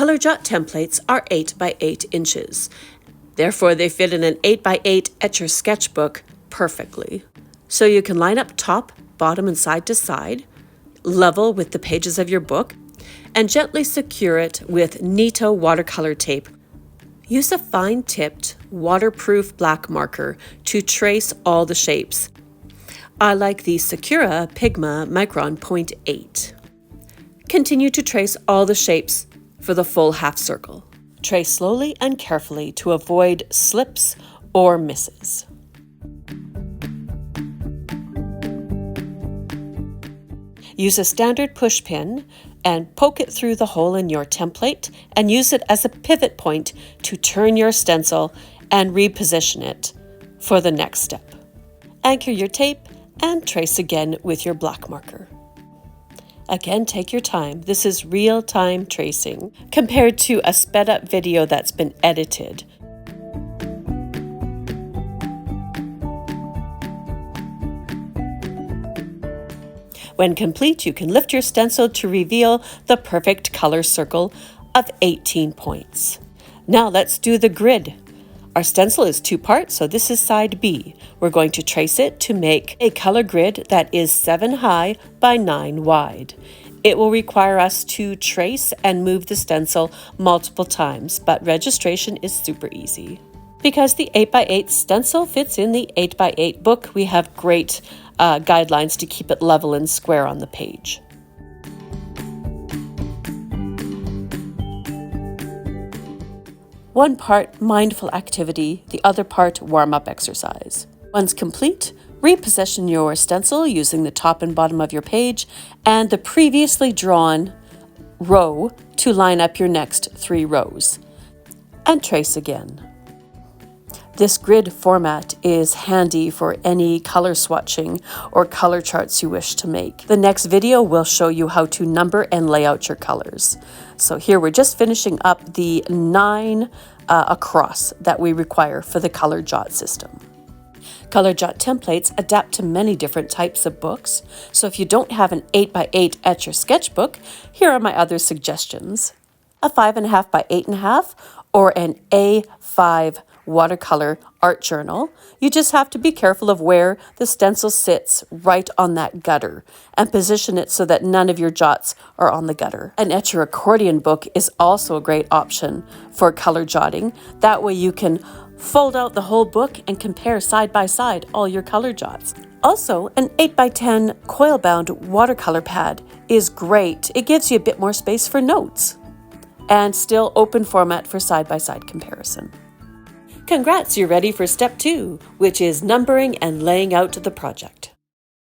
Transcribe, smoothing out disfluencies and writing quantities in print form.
ColourJot templates are 8 by 8 inches. Therefore, they fit in an 8 by 8 etcher sketchbook perfectly. So you can line up top, bottom, and side to side, level with the pages of your book, and gently secure it with Neato watercolor tape. Use a fine-tipped, waterproof black marker to trace all the shapes. I like the Sakura Pigma Micron 0.8. Continue to trace all the shapes for the full half circle. Trace slowly and carefully to avoid slips or misses. Use a standard push pin and poke it through the hole in your template and use it as a pivot point to turn your stencil and reposition it for the next step. Anchor your tape and trace again with your black marker. Again, take your time. This is real-time tracing compared to a sped-up video that's been edited. When complete, you can lift your stencil to reveal the perfect color circle of 18 points. Now let's do the grid. Our stencil is 2 parts, so this is side B. We're going to trace it to make a color grid that is 7 high by 9 wide. It will require us to trace and move the stencil multiple times, but registration is super easy. Because the 8 by 8 stencil fits in the 8 by 8 book, we have great guidelines to keep it level and square on the page. One part mindful activity, the other part warm-up exercise. Once complete, reposition your stencil using the top and bottom of your page and the previously drawn row to line up your next 3 rows. And trace again. This grid format is handy for any color swatching or color charts you wish to make. The next video will show you how to number and lay out your colors. So here we're just finishing up the 9 across that we require for the ColourJot system. ColourJot templates adapt to many different types of books, so if you don't have an 8 by 8 etcher sketchbook, here are my other suggestions. A 5.5 by 8.5 or an A5 watercolor art journal. You just have to be careful of where the stencil sits right on that gutter and position it so that none of your jots are on the gutter. An etcher accordion book is also a great option for color jotting. That way you can fold out the whole book and compare side by side all your color jots. Also, an 8 by 10 coil-bound watercolor pad is great. It gives you a bit more space for notes and still open format for side-by-side comparison. Congrats, you're ready for step 2, which is numbering and laying out the project.